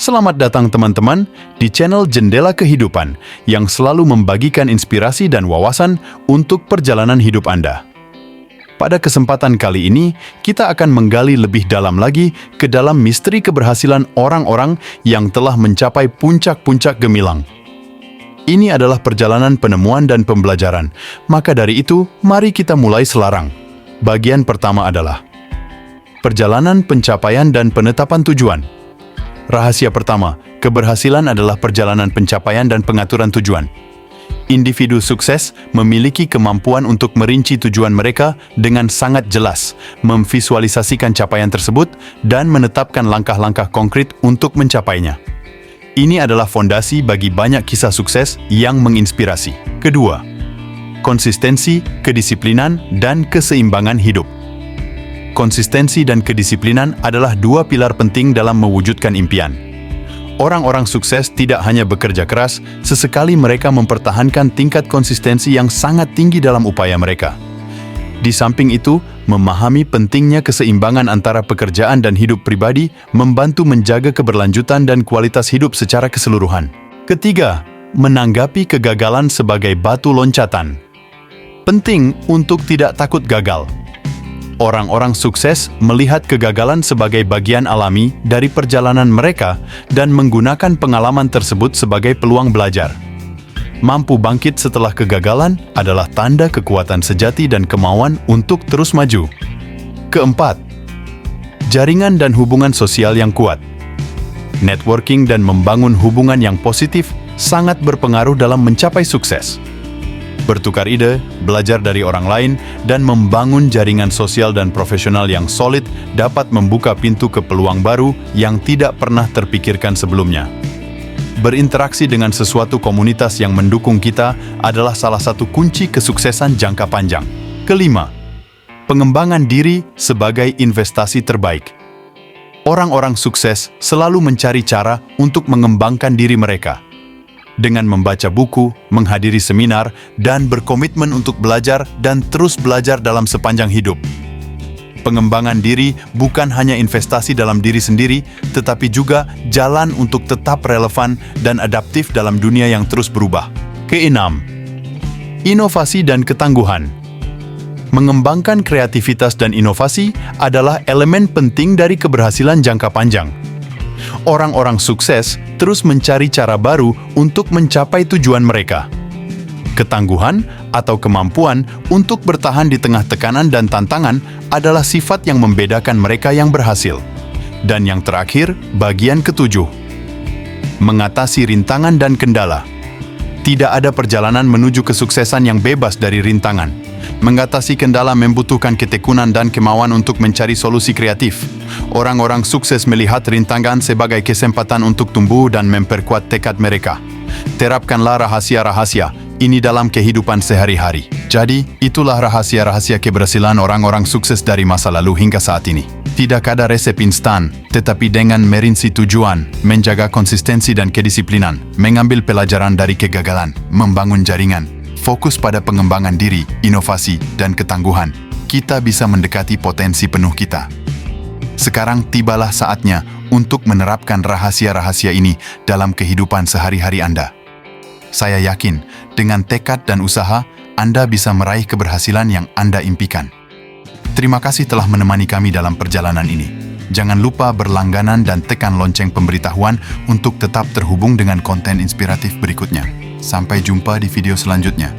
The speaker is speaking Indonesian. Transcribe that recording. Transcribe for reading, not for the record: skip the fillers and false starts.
Selamat datang teman-teman di channel Jendela Kehidupan yang selalu membagikan inspirasi dan wawasan untuk perjalanan hidup Anda. Pada kesempatan kali ini, kita akan menggali lebih dalam lagi ke dalam misteri keberhasilan orang-orang yang telah mencapai puncak-puncak gemilang. Ini adalah perjalanan penemuan dan pembelajaran, maka dari itu, mari kita mulai selarang. Bagian pertama adalah perjalanan pencapaian dan penetapan tujuan. Rahasia pertama, keberhasilan adalah perjalanan pencapaian dan pengaturan tujuan. Individu sukses memiliki kemampuan untuk merinci tujuan mereka dengan sangat jelas, memvisualisasikan capaian tersebut, dan menetapkan langkah-langkah konkret untuk mencapainya. Ini adalah fondasi bagi banyak kisah sukses yang menginspirasi. Kedua, konsistensi, kedisiplinan, dan keseimbangan hidup. Konsistensi dan kedisiplinan adalah dua pilar penting dalam mewujudkan impian. Orang-orang sukses tidak hanya bekerja keras, sesekali mereka mempertahankan tingkat konsistensi yang sangat tinggi dalam upaya mereka. Di samping itu, memahami pentingnya keseimbangan antara pekerjaan dan hidup pribadi membantu menjaga keberlanjutan dan kualitas hidup secara keseluruhan. Ketiga, menanggapi kegagalan sebagai batu loncatan. Penting untuk tidak takut gagal. Orang-orang sukses melihat kegagalan sebagai bagian alami dari perjalanan mereka dan menggunakan pengalaman tersebut sebagai peluang belajar. Mampu bangkit setelah kegagalan adalah tanda kekuatan sejati dan kemauan untuk terus maju. Keempat, jaringan dan hubungan sosial yang kuat. Networking dan membangun hubungan yang positif sangat berpengaruh dalam mencapai sukses. Bertukar ide, belajar dari orang lain, dan membangun jaringan sosial dan profesional yang solid dapat membuka pintu ke peluang baru yang tidak pernah terpikirkan sebelumnya. Berinteraksi dengan sesuatu komunitas yang mendukung kita adalah salah satu kunci kesuksesan jangka panjang. Kelima, pengembangan diri sebagai investasi terbaik. Orang-orang sukses selalu mencari cara untuk mengembangkan diri mereka. Dengan membaca buku, menghadiri seminar, dan berkomitmen untuk belajar dan terus belajar dalam sepanjang hidup. Pengembangan diri bukan hanya investasi dalam diri sendiri, tetapi juga jalan untuk tetap relevan dan adaptif dalam dunia yang terus berubah. Keenam, inovasi dan ketangguhan. Mengembangkan kreativitas dan inovasi adalah elemen penting dari keberhasilan jangka panjang. Orang-orang sukses terus mencari cara baru untuk mencapai tujuan mereka. Ketangguhan atau kemampuan untuk bertahan di tengah tekanan dan tantangan adalah sifat yang membedakan mereka yang berhasil. Dan yang terakhir, bagian ketujuh. Mengatasi rintangan dan kendala. Tidak ada perjalanan menuju kesuksesan yang bebas dari rintangan. Mengatasi kendala membutuhkan ketekunan dan kemauan untuk mencari solusi kreatif. Orang-orang sukses melihat rintangan sebagai kesempatan untuk tumbuh dan memperkuat tekad mereka. Terapkanlah rahasia-rahasia ini dalam kehidupan sehari-hari. Jadi, itulah rahasia-rahasia keberhasilan orang-orang sukses dari masa lalu hingga saat ini. Tidak ada resep instan, tetapi dengan merinci tujuan, menjaga konsistensi dan kedisiplinan, mengambil pelajaran dari kegagalan, membangun jaringan, fokus pada pengembangan diri, inovasi, dan ketangguhan, kita bisa mendekati potensi penuh kita. Sekarang tibalah saatnya untuk menerapkan rahasia-rahasia ini dalam kehidupan sehari-hari Anda. Saya yakin, dengan tekad dan usaha, Anda bisa meraih keberhasilan yang Anda impikan. Terima kasih telah menemani kami dalam perjalanan ini. Jangan lupa berlangganan dan tekan lonceng pemberitahuan untuk tetap terhubung dengan konten inspiratif berikutnya. Sampai jumpa di video selanjutnya.